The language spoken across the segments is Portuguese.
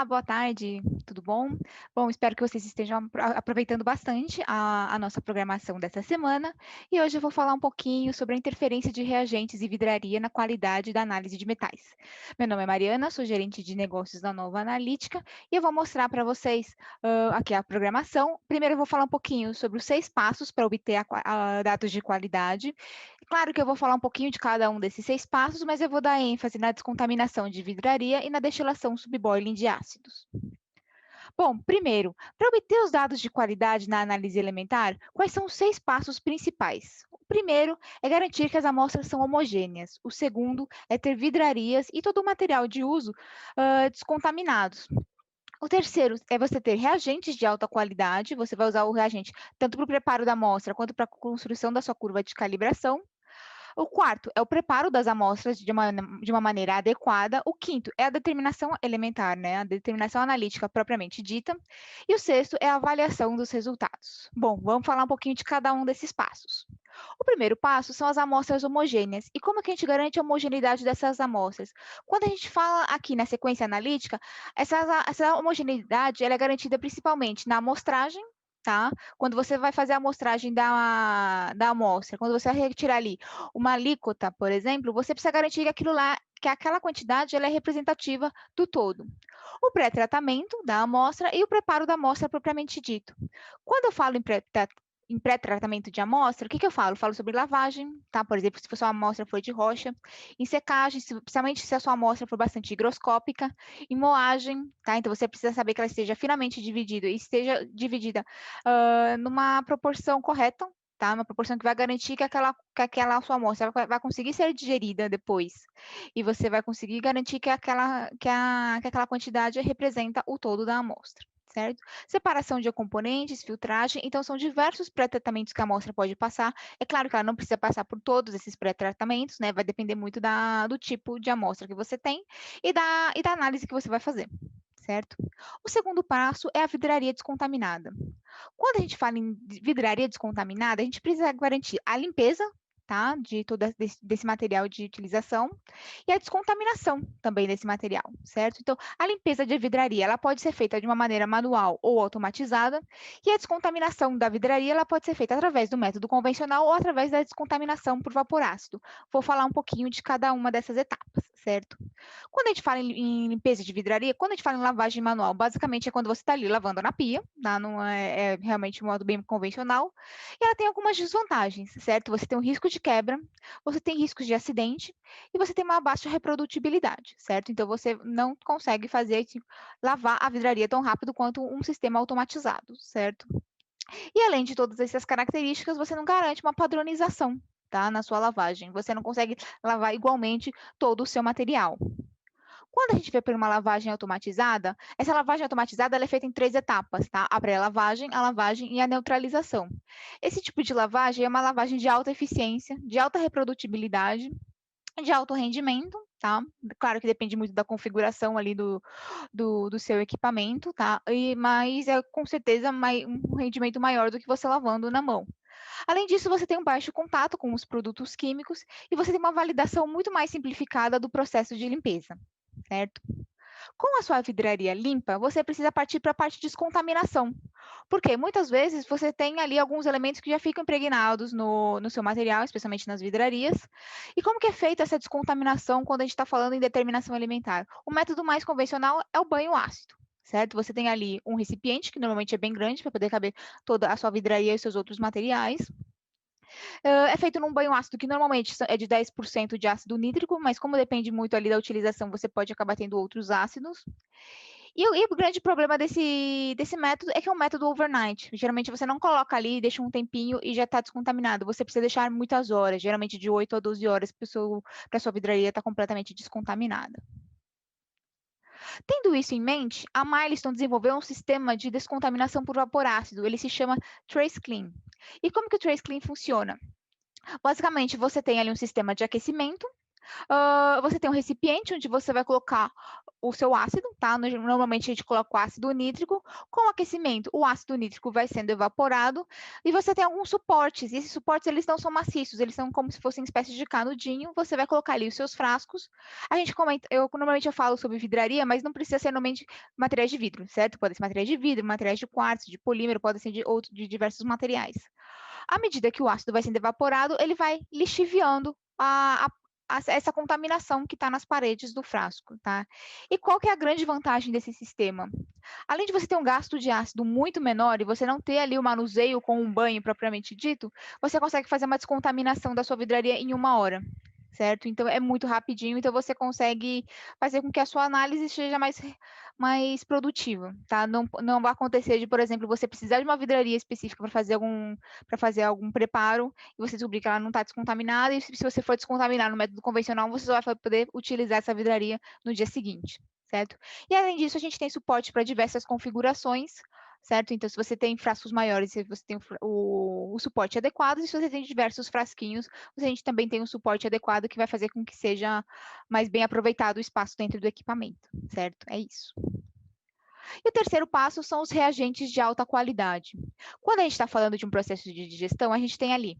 Olá, boa tarde, tudo bom? Bom, espero que vocês estejam aproveitando bastante a nossa programação dessa semana. E hoje eu vou falar um pouquinho sobre a interferência de reagentes e vidraria na qualidade da análise de metais. Meu nome é Mariana, sou gerente de negócios da Nova Analítica e eu vou mostrar para vocês aqui a programação. Primeiro eu vou falar um pouquinho sobre os 6 passos para obter dados de qualidade. Claro que eu vou falar um pouquinho de cada um desses 6 passos, mas eu vou dar ênfase na descontaminação de vidraria e na destilação subboiling de ácidos. Bom, primeiro, para obter os dados de qualidade na análise elementar, quais são os 6 passos principais? O primeiro é garantir que as amostras são homogêneas. O segundo é ter vidrarias e todo o material de uso descontaminados. O terceiro é você ter reagentes de alta qualidade, você vai usar o reagente tanto para o preparo da amostra quanto para a construção da sua curva de calibração. O quarto é o preparo das amostras de uma maneira adequada. O quinto é a determinação elementar, né? A determinação analítica propriamente dita. E o sexto é a avaliação dos resultados. Bom, vamos falar um pouquinho de cada um desses passos. O primeiro passo são as amostras homogêneas. E como é que a gente garante a homogeneidade dessas amostras? Quando a gente fala aqui na sequência analítica, essa homogeneidade ela é garantida principalmente na amostragem, tá? Quando você vai fazer a amostragem da amostra, quando você vai retirar ali uma alíquota, por exemplo, você precisa garantir que aquilo lá, que aquela quantidade ela é representativa do todo. O pré-tratamento da amostra e o preparo da amostra propriamente dito. Quando eu falo em pré-tratamento de amostra, o que eu falo? Eu falo sobre lavagem, tá? Por exemplo, se a sua amostra for de rocha, em secagem, principalmente se a sua amostra for bastante higroscópica, em moagem, tá? Então você precisa saber que ela esteja finamente dividida e esteja dividida numa proporção correta, tá? Uma proporção que vai garantir que aquela sua amostra vai conseguir ser digerida depois. E você vai conseguir garantir que aquela quantidade representa o todo da amostra, certo? Separação de componentes, filtragem, então são diversos pré-tratamentos que a amostra pode passar. É claro que ela não precisa passar por todos esses pré-tratamentos, né? Vai depender muito do tipo de amostra que você tem e da análise que você vai fazer, certo? O segundo passo é a vidraria descontaminada. Quando a gente fala em vidraria descontaminada, a gente precisa garantir a limpeza, tá, de todo desse material de utilização e a descontaminação também desse material, certo? Então, a limpeza de vidraria, ela pode ser feita de uma maneira manual ou automatizada, e a descontaminação da vidraria, ela pode ser feita através do método convencional ou através da descontaminação por vapor ácido. Vou falar um pouquinho de cada uma dessas etapas, certo? Quando a gente fala em limpeza de vidraria, quando a gente fala em lavagem manual, basicamente é quando você está ali lavando na pia, tá? Não é realmente um modo bem convencional, e ela tem algumas desvantagens, certo? Você tem um risco de quebra, você tem riscos de acidente, e você tem uma baixa reprodutibilidade, certo? Então você não consegue fazer lavar a vidraria tão rápido quanto um sistema automatizado, certo? E além de todas essas características, você não garante uma padronização, tá, na sua lavagem. Você não consegue lavar igualmente todo o seu material. Quando a gente vê por uma lavagem automatizada, essa lavagem automatizada ela é feita em 3 etapas, tá? A pré-lavagem, a lavagem e a neutralização. Esse tipo de lavagem é uma lavagem de alta eficiência, de alta reprodutibilidade, de alto rendimento, tá? Claro que depende muito da configuração ali do seu equipamento, tá? Mas é com certeza um rendimento maior do que você lavando na mão. Além disso, você tem um baixo contato com os produtos químicos e você tem uma validação muito mais simplificada do processo de limpeza, certo? Com a sua vidraria limpa, você precisa partir para a parte de descontaminação. Porque muitas vezes você tem ali alguns elementos que já ficam impregnados no seu material, especialmente nas vidrarias. E como que é feita essa descontaminação quando a gente está falando em determinação alimentar? O método mais convencional é o banho ácido, certo? Você tem ali um recipiente, que normalmente é bem grande, para poder caber toda a sua vidraria e seus outros materiais. É feito num banho ácido que normalmente é de 10% de ácido nítrico, mas como depende muito ali da utilização, você pode acabar tendo outros ácidos. E o grande problema desse método é que é um método overnight. Geralmente você não coloca ali, deixa um tempinho e já está descontaminado. Você precisa deixar muitas horas, geralmente de 8 a 12 horas para a sua vidraria estar completamente descontaminada. Tendo isso em mente, a Milestone desenvolveu um sistema de descontaminação por vapor ácido. Ele se chama TraceClean. E como que o TraceClean funciona? Basicamente, você tem ali um sistema de aquecimento, Você tem um recipiente onde você vai colocar o seu ácido, tá? Normalmente a gente coloca o ácido nítrico. Com o aquecimento, o ácido nítrico vai sendo evaporado e você tem alguns suportes. E esses suportes, eles não são maciços, eles são como se fossem espécies de canudinho. Você vai colocar ali os seus frascos. A gente comenta, normalmente eu falo sobre vidraria, mas não precisa ser normalmente materiais de vidro, certo? Podem ser materiais de vidro, materiais de quartzo, de polímero, podem ser de diversos materiais. À medida que o ácido vai sendo evaporado, ele vai lixiviando essa contaminação que está nas paredes do frasco, tá? E qual que é a grande vantagem desse sistema? Além de você ter um gasto de ácido muito menor e você não ter ali o manuseio com um banho propriamente dito, você consegue fazer uma descontaminação da sua vidraria em 1 hora, certo? Então é muito rapidinho, então você consegue fazer com que a sua análise seja mais produtiva, tá? Não vai acontecer de, por exemplo, você precisar de uma vidraria específica para fazer algum preparo e você descobrir que ela não está descontaminada, e se você for descontaminar no método convencional, você só vai poder utilizar essa vidraria no dia seguinte, certo? E além disso, a gente tem suporte para diversas configurações, certo? Então, se você tem frascos maiores, você tem o suporte adequado, e se você tem diversos frasquinhos, a gente também tem um suporte adequado que vai fazer com que seja mais bem aproveitado o espaço dentro do equipamento, certo? É isso. E o terceiro passo são os reagentes de alta qualidade. Quando a gente está falando de um processo de digestão, a gente tem ali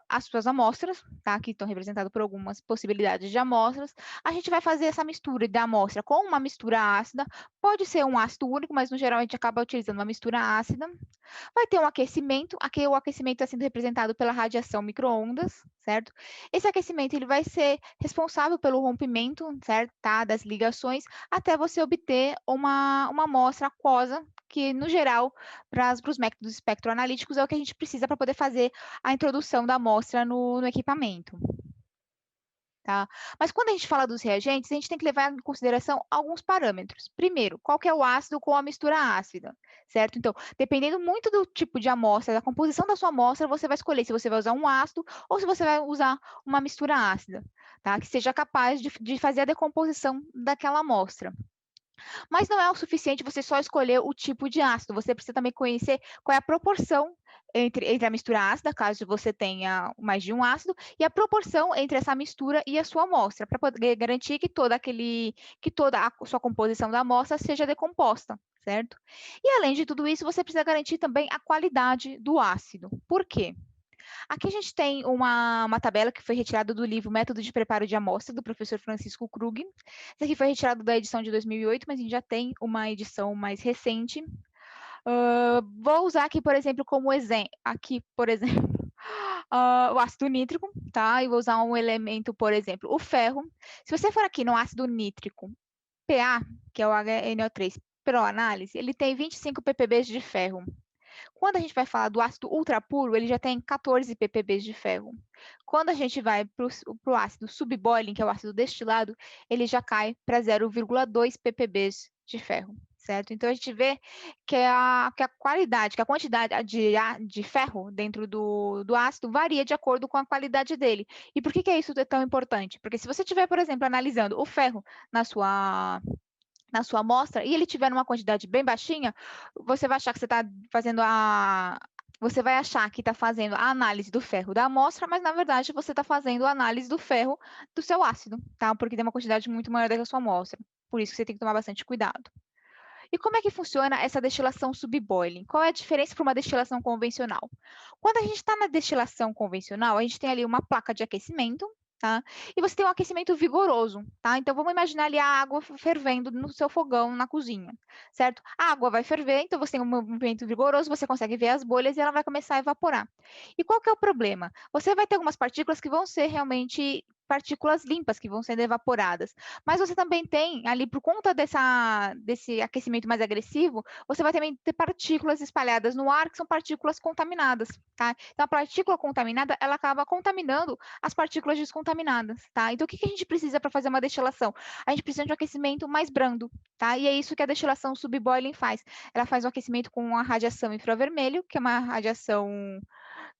as suas amostras, tá? Que estão representadas por algumas possibilidades de amostras. A gente vai fazer essa mistura da amostra com uma mistura ácida. Pode ser um ácido único, mas no geral a gente acaba utilizando uma mistura ácida. Vai ter um aquecimento, aqui o aquecimento está sendo representado pela radiação micro-ondas, certo? Esse aquecimento ele vai ser responsável pelo rompimento, certo? Tá? Das ligações, até você obter uma amostra aquosa, que, no geral, para os métodos espectroanalíticos, é o que a gente precisa para poder fazer a introdução da amostra no equipamento. Tá? Mas quando a gente fala dos reagentes, a gente tem que levar em consideração alguns parâmetros. Primeiro, qual que é o ácido com a mistura ácida, certo? Então, dependendo muito do tipo de amostra, da composição da sua amostra, você vai escolher se você vai usar um ácido ou se você vai usar uma mistura ácida, tá? Que seja capaz de fazer a decomposição daquela amostra. Mas não é o suficiente você só escolher o tipo de ácido, você precisa também conhecer qual é a proporção entre a mistura ácida, caso você tenha mais de um ácido, e a proporção entre essa mistura e a sua amostra, para poder garantir que toda a sua composição da amostra seja decomposta, certo? E além de tudo isso, você precisa garantir também a qualidade do ácido. Por quê? Aqui a gente tem uma tabela que foi retirada do livro Método de Preparo de Amostra, do professor Francisco Krug. Esse aqui foi retirado da edição de 2008, mas a gente já tem uma edição mais recente. Vou usar aqui, por exemplo, como exemplo, o ácido nítrico, tá? E vou usar um elemento, por exemplo, o ferro. Se você for aqui no ácido nítrico PA, que é o HNO3, análise, ele tem 25 ppb de ferro. Quando a gente vai falar do ácido ultrapuro, ele já tem 14 ppb de ferro. Quando a gente vai para o ácido subboiling, que é o ácido destilado, ele já cai para 0,2 ppb de ferro, certo? Então, a gente vê que a qualidade, que a quantidade de ferro dentro do ácido varia de acordo com a qualidade dele. E por que isso é tão importante? Porque se você estiver, por exemplo, analisando o ferro na sua amostra e ele tiver uma quantidade bem baixinha, você vai achar que você está fazendo você vai achar que está fazendo a análise do ferro da amostra, mas na verdade você está fazendo a análise do ferro do seu ácido, tá? Porque tem uma quantidade muito maior da sua amostra. Por isso que você tem que tomar bastante cuidado. E como é que funciona essa destilação subboiling? Qual é a diferença para uma destilação convencional? Quando a gente está na destilação convencional, a gente tem ali uma placa de aquecimento, tá? E você tem um aquecimento vigoroso, tá? Então vamos imaginar ali a água fervendo no seu fogão na cozinha, certo? A água vai ferver, então você tem um movimento vigoroso, você consegue ver as bolhas e ela vai começar a evaporar. E qual que é o problema? Você vai ter algumas partículas que vão ser realmente partículas limpas que vão sendo evaporadas. Mas você também tem ali, por conta desse aquecimento mais agressivo, você vai também ter partículas espalhadas no ar, que são partículas contaminadas, tá? Então, a partícula contaminada, ela acaba contaminando as partículas descontaminadas, tá? Então, o que a gente precisa para fazer uma destilação? A gente precisa de um aquecimento mais brando, tá? E é isso que a destilação subboiling faz. Ela faz um aquecimento com a radiação infravermelho, que é uma radiação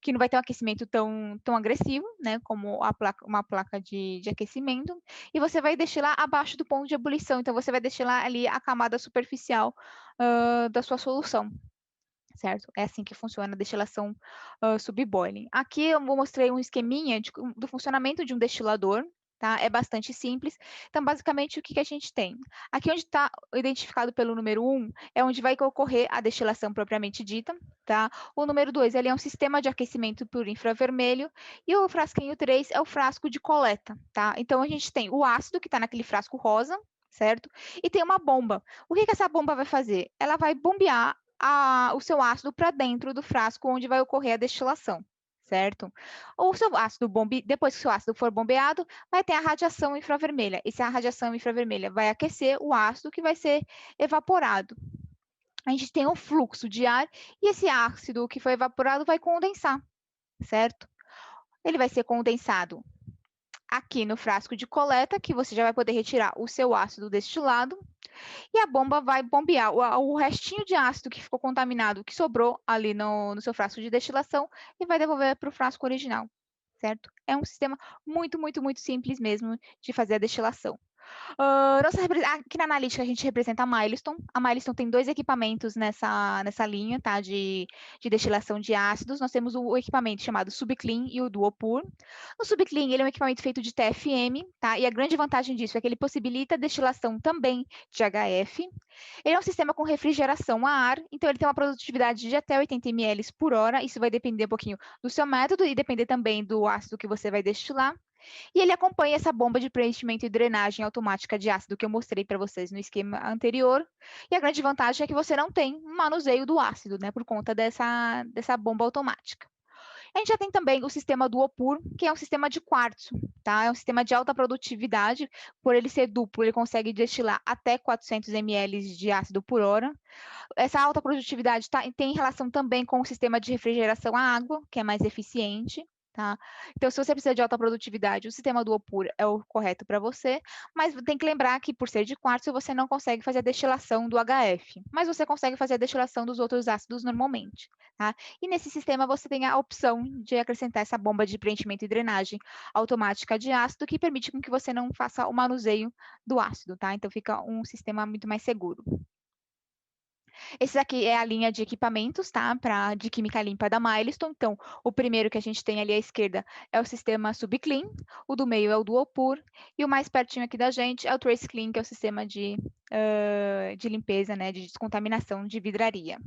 que não vai ter um aquecimento tão agressivo, né, como uma placa de aquecimento, e você vai destilar abaixo do ponto de ebulição, então você vai destilar ali a camada superficial da sua solução, certo? É assim que funciona a destilação subboiling. Aqui eu mostrei um esqueminha do funcionamento de um destilador, tá? É bastante simples. Então, basicamente, o que que a gente tem? Aqui onde está identificado pelo número 1, é onde vai ocorrer a destilação propriamente dita, tá? O número 2, ele é um sistema de aquecimento por infravermelho, e o frasquinho 3 é o frasco de coleta, tá? Então, a gente tem o ácido, que está naquele frasco rosa, certo? E tem uma bomba. O que que essa bomba vai fazer? Ela vai bombear o seu ácido para dentro do frasco onde vai ocorrer a destilação, certo? O seu ácido depois que o seu ácido for bombeado, vai ter a radiação infravermelha. E se a radiação infravermelha vai aquecer o ácido que vai ser evaporado. A gente tem um fluxo de ar e esse ácido que foi evaporado vai condensar, certo? Ele vai ser condensado aqui no frasco de coleta, que você já vai poder retirar o seu ácido destilado, e a bomba vai bombear o restinho de ácido que ficou contaminado, que sobrou ali no seu frasco de destilação, e vai devolver para o frasco original, certo? É um sistema muito, muito, muito simples mesmo de fazer a destilação. Aqui na analítica a gente representa a Milestone. A Milestone tem 2 equipamentos nessa linha, tá? De destilação de ácidos. Nós temos o equipamento chamado SubClean e o Duopur. O SubClean, ele é um equipamento feito de TFM, tá? E a grande vantagem disso é que ele possibilita a destilação também de HF. Ele é um sistema com refrigeração a ar, então ele tem uma produtividade de até 80 ml por hora. Isso vai depender um pouquinho do seu método e depender também do ácido que você vai destilar. E ele acompanha essa bomba de preenchimento e drenagem automática de ácido que eu mostrei para vocês no esquema anterior. E a grande vantagem é que você não tem um manuseio do ácido, né, por conta dessa bomba automática. A gente já tem também o sistema do Opur, que é um sistema de quartzo, tá? É um sistema de alta produtividade, por ele ser duplo, ele consegue destilar até 400 ml de ácido por hora. Essa alta produtividade tem relação também com o sistema de refrigeração à água, que é mais eficiente. Tá? Então, se você precisa de alta produtividade, o sistema do Opur é o correto para você, mas tem que lembrar que, por ser de quartzo, você não consegue fazer a destilação do HF, mas você consegue fazer a destilação dos outros ácidos normalmente. Tá? E nesse sistema, você tem a opção de acrescentar essa bomba de preenchimento e drenagem automática de ácido, que permite com que você não faça o manuseio do ácido. Tá? Então, fica um sistema muito mais seguro. Esse aqui é a linha de equipamentos, tá? De química limpa da Milestone. Então, o primeiro que a gente tem ali à esquerda é o sistema SubClean, o do meio é o Duopur, e o mais pertinho aqui da gente é o TraceClean, que é o sistema de limpeza, né? De descontaminação de vidraria.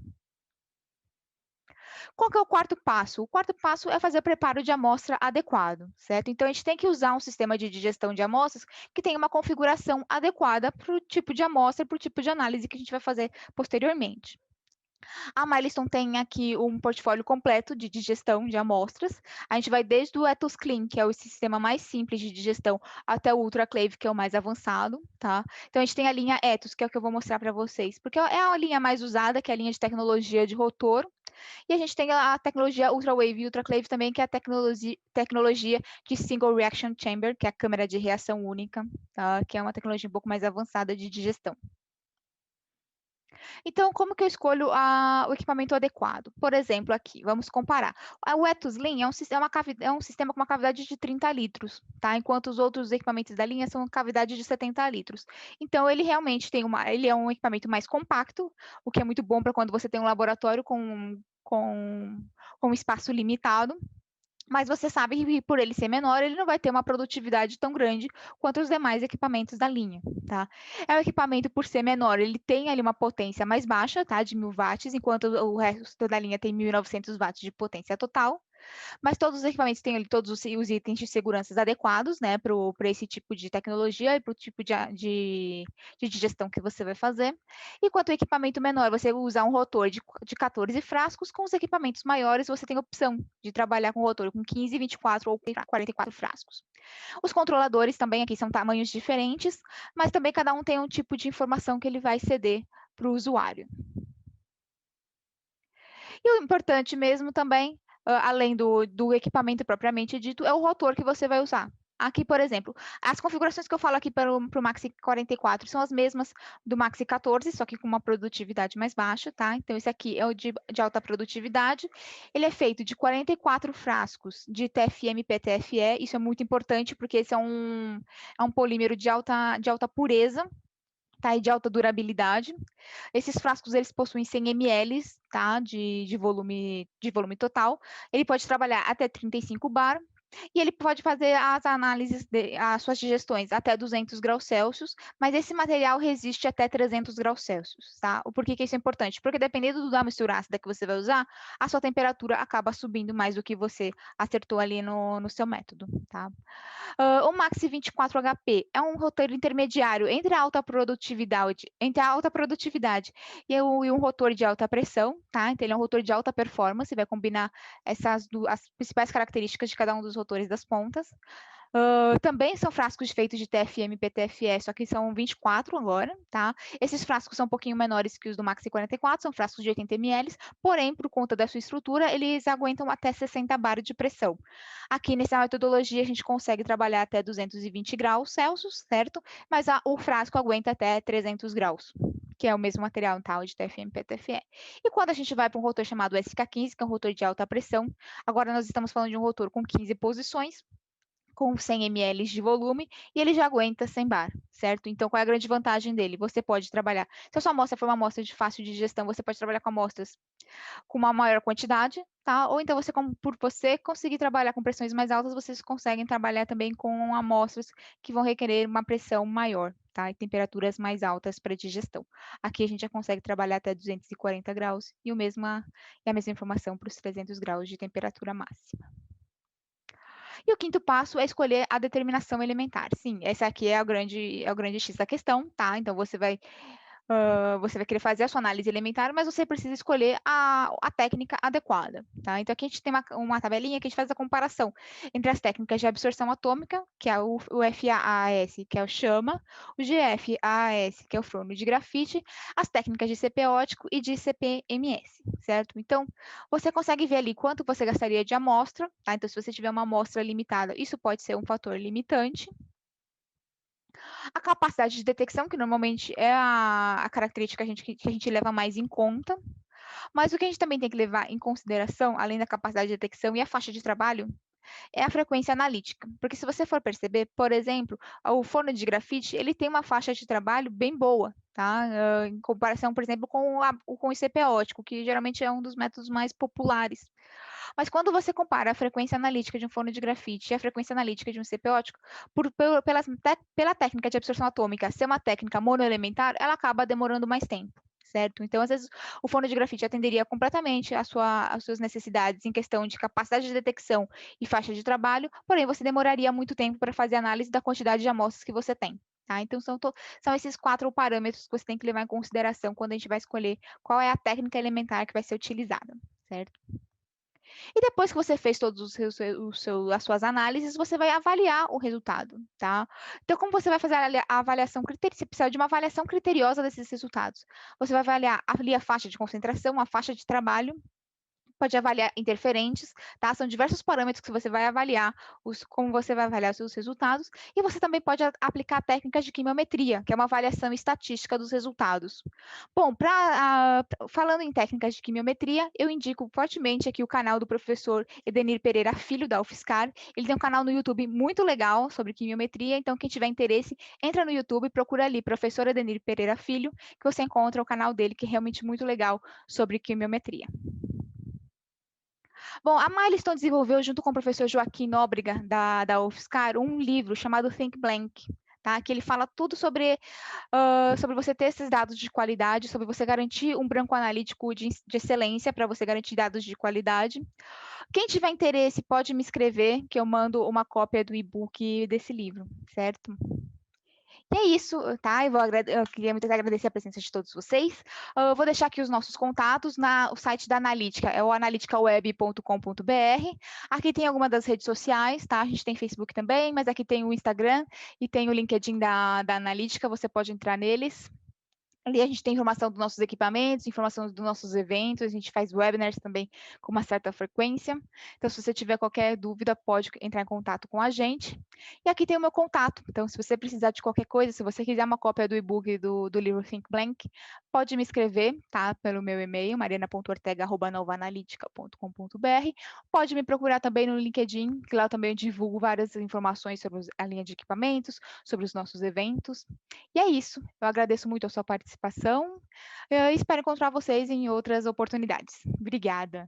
Qual que é o quarto passo? O quarto passo é fazer o preparo de amostra adequado, certo? Então, a gente tem que usar um sistema de digestão de amostras que tenha uma configuração adequada para o tipo de amostra e para o tipo de análise que a gente vai fazer posteriormente. A Milestone tem aqui um portfólio completo de digestão de amostras. A gente vai desde o Ethos Clean, que é o sistema mais simples de digestão, até o Ultraclave, que é o mais avançado, tá? Então, a gente tem a linha Ethos, que é o que eu vou mostrar para vocês, porque é a linha mais usada, que é a linha de tecnologia de rotor, e a gente tem a tecnologia Ultrawave e Ultraclave também, que é a tecnologia de Single Reaction Chamber, que é a câmera de reação única, tá? Que é uma tecnologia um pouco mais avançada de digestão. Então, como que eu escolho o equipamento adequado? Por exemplo, aqui, vamos comparar. O Ethoslean é um sistema com uma cavidade de 30 litros, tá? Enquanto os outros equipamentos da linha são cavidade de 70 litros. Então, ele realmente ele é um equipamento mais compacto, o que é muito bom para quando você tem um laboratório com espaço limitado. Mas você sabe que por ele ser menor, ele não vai ter uma produtividade tão grande quanto os demais equipamentos da linha, tá? É um equipamento, por ser menor, ele tem ali uma potência mais baixa, tá? De 1000 watts, enquanto o resto da linha tem 1900 watts de potência total. Mas todos os equipamentos têm ali todos os itens de segurança adequados, né, para esse tipo de tecnologia e para o tipo de digestão que você vai fazer. E quanto ao equipamento menor, você usa um rotor de 14 frascos, com os equipamentos maiores você tem a opção de trabalhar com rotor com 15, 24 ou 44 frascos. Os controladores também aqui são tamanhos diferentes, mas também cada um tem um tipo de informação que ele vai ceder para o usuário. E o importante mesmo também, além do equipamento propriamente dito, é o rotor que você vai usar. Aqui, por exemplo, as configurações que eu falo aqui para o Maxi 44 são as mesmas do Maxi 14, só que com uma produtividade mais baixa, tá? Então, esse aqui é o de alta produtividade. Ele é feito de 44 frascos de TFM PTFE, isso é muito importante, porque esse é um polímero de alta pureza, tá? E de alta durabilidade. Esses frascos, eles possuem 100 ml, tá? De volume total. Ele pode trabalhar até 35 bar. E ele pode fazer as análises, as suas digestões até 200 graus Celsius, mas esse material resiste até 300 graus Celsius, tá? Por que que isso é importante? Porque dependendo da mistura ácida que você vai usar, a sua temperatura acaba subindo mais do que você acertou ali no seu método, tá? O Maxi 24HP é um rotor intermediário entre a alta produtividade e um rotor de alta pressão, tá? Então ele é um rotor de alta performance, vai combinar as principais características de cada um dos rotores das pontas. Também são frascos feitos de TFM e PTFE, só que são 24 agora, tá? Esses frascos são um pouquinho menores que os do Maxi 44, são frascos de 80 ml, porém, por conta da sua estrutura, eles aguentam até 60 bar de pressão. Aqui nessa metodologia, a gente consegue trabalhar até 220 graus Celsius, certo? Mas o frasco aguenta até 300 graus, que é o mesmo material tal de TFM e PTFE. E quando a gente vai para um rotor chamado SK15, que é um rotor de alta pressão, agora nós estamos falando de um rotor com 15 posições, com 100 ml de volume, e ele já aguenta 100 bar, certo? Então, qual é a grande vantagem dele? Você pode trabalhar, se a sua amostra for uma amostra de fácil digestão, você pode trabalhar com amostras com uma maior quantidade, tá? Ou então, por você conseguir trabalhar com pressões mais altas, vocês conseguem trabalhar também com amostras que vão requerer uma pressão maior, tá? E temperaturas mais altas para digestão. Aqui a gente já consegue trabalhar até 240 graus e a mesma informação para os 300 graus de temperatura máxima. E o quinto passo é escolher a determinação elementar. Sim, essa aqui é o grande X da questão, tá? Então, você vai querer fazer a sua análise elementar, mas você precisa escolher a técnica adequada, tá? Então, aqui a gente tem uma tabelinha que a gente faz a comparação entre as técnicas de absorção atômica, que é o FAAS, que é o chama, o GFAAS, que é o frono de grafite, as técnicas de CP ótico e de CPMS, certo? Então, você consegue ver ali quanto você gastaria de amostra, tá? Então, se você tiver uma amostra limitada, isso pode ser um fator limitante. A capacidade de detecção, que normalmente é a característica que a gente leva mais em conta, mas o que a gente também tem que levar em consideração, além da capacidade de detecção e a faixa de trabalho, é a frequência analítica. Porque se você for perceber, por exemplo, o forno de grafite, ele tem uma faixa de trabalho bem boa, tá? Em comparação, por exemplo, com o ICP ótico, que geralmente é um dos métodos mais populares. Mas quando você compara a frequência analítica de um forno de grafite e a frequência analítica de um CP ótico, pela técnica de absorção atômica ser uma técnica monoelementar, ela acaba demorando mais tempo, certo? Então, às vezes, o forno de grafite atenderia completamente às suas necessidades em questão de capacidade de detecção e faixa de trabalho, porém, você demoraria muito tempo para fazer análise da quantidade de amostras que você tem. Tá? Então, são esses 4 parâmetros que você tem que levar em consideração quando a gente vai escolher qual é a técnica elementar que vai ser utilizada, certo? E depois que você fez todos as suas análises, você vai avaliar o resultado, tá? Então, como você vai fazer a avaliação criteriosa? Você precisa de uma avaliação criteriosa desses resultados. Você vai avaliar ali a faixa de concentração, a faixa de trabalho, pode avaliar interferentes, tá? São diversos parâmetros que você vai avaliar, como você vai avaliar os seus resultados, e você também pode aplicar técnicas de quimiometria, que é uma avaliação estatística dos resultados. Bom, falando em técnicas de quimiometria, eu indico fortemente aqui o canal do professor Edenir Pereira Filho, da UFSCar. Ele tem um canal no YouTube muito legal sobre quimiometria, então quem tiver interesse, entra no YouTube e procura ali, professor Edenir Pereira Filho, que você encontra o canal dele, que é realmente muito legal sobre quimiometria. Bom, a Milestone desenvolveu, junto com o professor Joaquim Nóbrega, da UFSCar, um livro chamado Think Blank, tá? Que ele fala tudo sobre você ter esses dados de qualidade, sobre você garantir um branco analítico de excelência para você garantir dados de qualidade. Quem tiver interesse pode me escrever, que eu mando uma cópia do e-book desse livro, certo? E é isso, tá? Eu queria muito agradecer a presença de todos vocês. Eu vou deixar aqui os nossos contatos o site da Analítica, é o analyticaweb.com.br. Aqui tem algumas das redes sociais, tá? A gente tem Facebook também, mas aqui tem o Instagram e tem o LinkedIn da Analítica, você pode entrar neles. Ali a gente tem informação dos nossos equipamentos, informação dos nossos eventos, a gente faz webinars também com uma certa frequência. Então, se você tiver qualquer dúvida, pode entrar em contato com a gente. E aqui tem o meu contato. Então, se você precisar de qualquer coisa, se você quiser uma cópia do e-book do livro Think Blank, pode me escrever, tá? Pelo meu e-mail, mariana.ortega@novaanalitica.com.br. Pode me procurar também no LinkedIn, que lá eu também divulgo várias informações sobre a linha de equipamentos, sobre os nossos eventos. E é isso. Eu agradeço muito a sua participação. Eu espero encontrar vocês em outras oportunidades. Obrigada.